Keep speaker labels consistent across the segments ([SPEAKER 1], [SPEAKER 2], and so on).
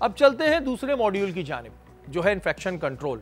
[SPEAKER 1] अब चलते हैं दूसरे मॉड्यूल की जानिब, जो है इन्फेक्शन कंट्रोल।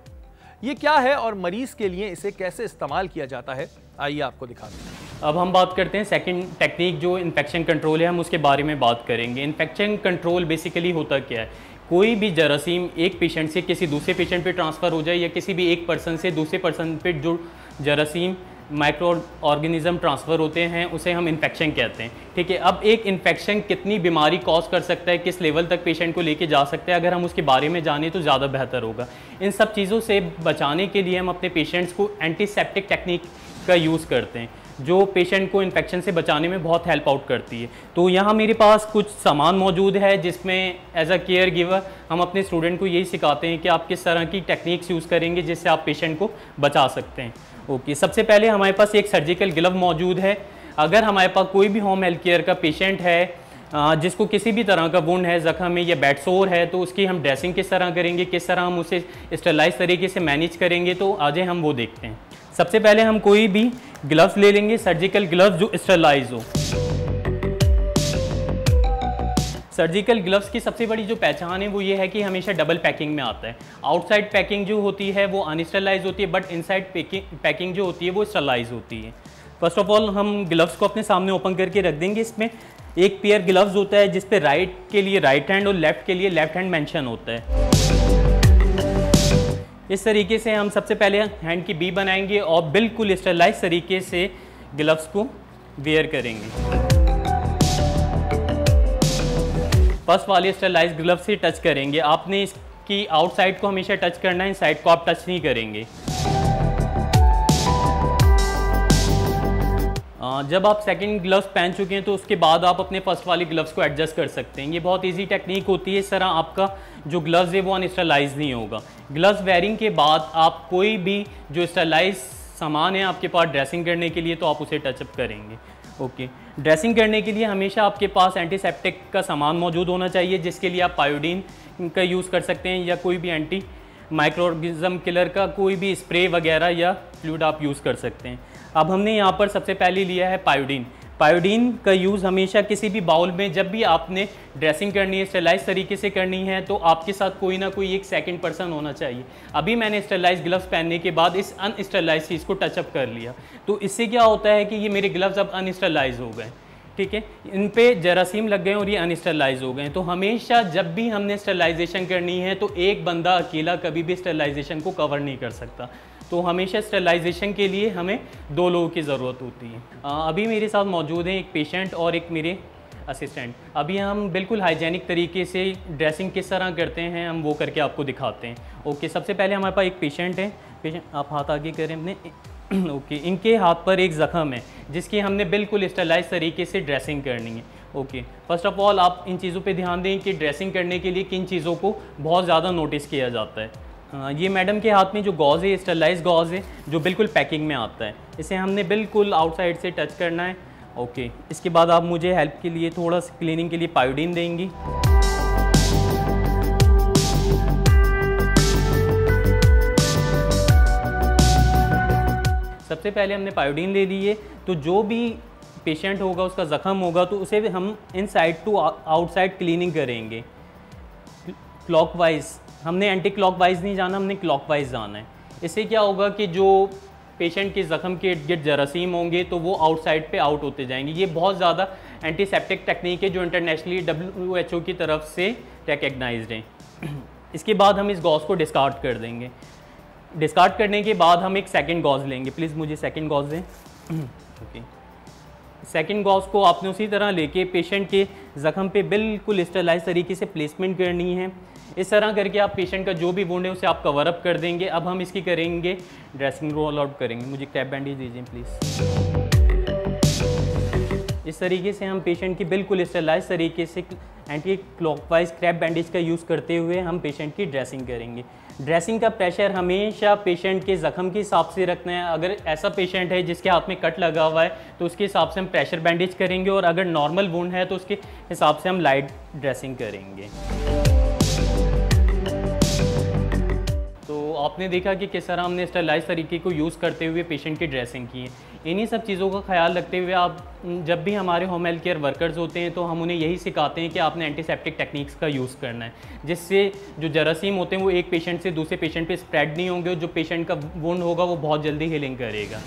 [SPEAKER 1] ये क्या है और मरीज के लिए इसे कैसे इस्तेमाल किया जाता है, आइए आपको दिखाते हैं।
[SPEAKER 2] अब हम बात करते हैं सेकंड टेक्निक जो इन्फेक्शन कंट्रोल है, हम उसके बारे में बात करेंगे। इन्फेक्शन कंट्रोल बेसिकली होता क्या है, कोई भी जरासीम एक पेशेंट से किसी दूसरे पेशेंट पे ट्रांसफ़र हो जाए या किसी भी एक पर्सन से दूसरे पर्सन पे जो जरासीम माइक्रो ऑर्गेनिज्म ट्रांसफ़र होते हैं उसे हम इन्फेक्शन कहते हैं। ठीक है, अब एक इन्फेक्शन कितनी बीमारी कॉज कर सकता है, किस लेवल तक पेशेंट को लेके जा सकता है, अगर हम उसके बारे में जानें तो ज़्यादा बेहतर होगा। इन सब चीज़ों से बचाने के लिए हम अपने पेशेंट्स को एंटीसेप्टिक टेक्निक का यूज़ करते हैं जो पेशेंट को इन्फेक्शन से बचाने में बहुत हेल्प आउट करती है। तो यहाँ मेरे पास कुछ सामान मौजूद है जिसमें एज अ केयर गिवर हम अपने स्टूडेंट को यही सिखाते हैं कि आप किस तरह की टेक्निक्स यूज़ करेंगे जिससे आप पेशेंट को बचा सकते हैं। ओके, सबसे पहले हमारे पास एक सर्जिकल ग्लव मौजूद है। अगर हमारे पास कोई भी होम हेल्थ केयर का पेशेंट है जिसको किसी भी तरह का वुंड है, ज़ख्म है या बैड सोर है, तो उसकी हम ड्रेसिंग किस तरह करेंगे, किस तरह हम उसे स्टरलाइज तरीके से मैनेज करेंगे, तो आज हम वो देखते हैं। सबसे पहले हम कोई भी ग्लव्स ले लेंगे, सर्जिकल ग्लव्स जो स्टरलाइज हो। सर्जिकल ग्लव्स की सबसे बड़ी जो पहचान है वो ये है कि हमेशा डबल पैकिंग में आता है। आउटसाइड पैकिंग जो होती है वो अनस्टरलाइज होती है, बट इनसाइड पैकिंग जो होती है वो स्टरलाइज होती है। फर्स्ट ऑफ ऑल हम ग्लव्स को अपने सामने ओपन करके रख देंगे। इसमें एक पेयर ग्लव्स होता है जिस पे राइट के लिए राइट हैंड और लेफ्ट के लिए लेफ्ट हैंड मेंशन होता है। इस तरीके से हम सबसे पहले हैंड की बी बनाएंगे और बिल्कुल स्टरलाइज तरीके से ग्लव्स को वेयर करेंगे। फर्स्ट वाले स्टरलाइज ग्लव से टच करेंगे। आपने इसकी आउटसाइड को हमेशा टच करना है, इनसाइड को आप टच नहीं करेंगे। जब आप सेकंड ग्लव्स पहन चुके हैं तो उसके बाद आप अपने फर्स्ट वाले ग्लव्स को एडजस्ट कर सकते हैं। ये बहुत इजी टेक्निक होती है। इस तरह आपका जो ग्लव्स है वो अनस्टरलाइज नहीं होगा। ग्लव्स वेयरिंग के बाद आप कोई भी जो स्टरलाइज सामान है आपके पास ड्रेसिंग करने के लिए तो आप उसे टचअप करेंगे। ओके, ड्रेसिंग करने के लिए हमेशा आपके पास एंटीसेप्टिक का सामान मौजूद होना चाहिए, जिसके लिए आप पायोडीन का यूज़ कर सकते हैं या कोई भी एंटी माइक्रो ऑर्गेनिज्म किलर का कोई भी स्प्रे वगैरह या फ्लूइड आप यूज़ कर सकते हैं। अब हमने यहाँ पर सबसे पहले लिया है पायोडीन। पायोडीन का यूज़ हमेशा किसी भी बाउल में जब भी आपने ड्रेसिंग करनी है, स्टरलाइज तरीके से करनी है, तो आपके साथ कोई ना कोई एक सेकंड पर्सन होना चाहिए। अभी मैंने स्टरलाइज ग्लव्स पहनने के बाद इस अनस्टरलाइज चीज़ को टचअप कर लिया, तो इससे क्या होता है कि ये मेरे ग्लव्स अब अनस्टरलाइज हो गए। ठीक है, इन पे जरासीम लग गए और ये अनस्टरलाइज हो गए। तो हमेशा जब भी हमने स्टरलाइजेशन करनी है तो एक बंदा अकेला कभी भी स्टरलाइजेशन को कवर नहीं कर सकता। तो हमेशा स्टरलाइजेशन के लिए हमें 2 लोगों की ज़रूरत होती है। अभी मेरे साथ मौजूद हैं एक पेशेंट और एक मेरे असिस्टेंट। अभी हम बिल्कुल हाइजेनिक तरीके से ड्रेसिंग किस तरह करते हैं हम वो करके आपको दिखाते हैं। ओके, सबसे पहले हमारे पास एक पेशेंट है। पेशेंट आप हाथ आगे करें अपने। ओके, इनके हाथ पर एक ज़ख्म है जिसकी हमने बिल्कुल स्टरलाइज तरीके से ड्रेसिंग करनी है। ओके, फर्स्ट ऑफ ऑल आप इन चीज़ों पे ध्यान दें कि ड्रेसिंग करने के लिए किन चीज़ों को बहुत ज़्यादा नोटिस किया जाता है। ये मैडम के हाथ में जो गॉज़ है स्टरलाइज गॉज़ है जो बिल्कुल पैकिंग में आता है। इसे हमने बिल्कुल आउटसाइड से टच करना है। ओके, इसके बाद आप मुझे हेल्प के लिए थोड़ा सा क्लीनिंग के लिए पायोडीन देंगी। सबसे पहले हमने पायोडीन ले ली है, तो जो भी पेशेंट होगा उसका ज़ख्म होगा तो उसे हम इनसाइड टू आउटसाइड क्लीनिंग करेंगे। क्लॉकवाइज, हमने एंटी क्लॉकवाइज नहीं जाना, हमने क्लॉकवाइज जाना है। इससे क्या होगा कि जो पेशेंट के ज़ख्म के इर्द गिर्द जरासीम होंगे तो वो आउटसाइड पे आउट होते जाएंगे। ये बहुत ज़्यादा एंटीसेप्टिक टेक्निक है जो इंटरनेशनली WHO की तरफ से रिकग्नाइज्ड है। इसके बाद हम इस गॉज़ को डिस्कार्ड कर देंगे। डिस्कार्ड करने के बाद हम एक सेकंड गॉज़ लेंगे। प्लीज़ मुझे सेकंड गॉज़ दें। ओके, सेकंड गॉज़ को आपने उसी तरह लेके पेशेंट के ज़ख्म पे बिल्कुल स्टरलाइज तरीके से प्लेसमेंट करनी है। इस तरह करके आप पेशेंट का जो भी वुंड है उसे आप कवर अप कर देंगे। अब हम इसकी करेंगे ड्रेसिंग, रोल आउट करेंगे। मुझे क्रैप बैंडेज दीजिए प्लीज़। इस तरीके से हम पेशेंट की बिल्कुल स्टरलाइज तरीके से एंटी क्लॉकवाइज क्रैप बैंडेज का यूज़ करते हुए हम पेशेंट की ड्रेसिंग करेंगे। ड्रेसिंग का प्रेशर हमेशा पेशेंट के ज़ख्म के हिसाब से रखना है। अगर ऐसा पेशेंट है जिसके हाथ में कट लगा हुआ है तो उसके हिसाब से हम प्रेशर बैंडेज करेंगे, और अगर नॉर्मल वुंड है तो उसके हिसाब से हम लाइट ड्रेसिंग करेंगे। तो आप आपने देखा कि किस तरह हमने स्टरलाइज तरीके को यूज़ करते हुए पेशेंट की ड्रेसिंग की है। इन्हीं सब चीज़ों का ख्याल रखते हुए आप जब भी हमारे होम हेल्थ केयर वर्कर्स होते हैं तो हम उन्हें यही सिखाते हैं कि आपने एंटीसेप्टिक टेक्निक्स का यूज़ करना है, जिससे जो जरासीम होते हैं वो एक पेशेंट से दूसरे पेशेंट पे स्प्रेड नहीं होंगे और जो पेशेंट का वुंड होगा वो बहुत जल्दी हीलिंग करेगा।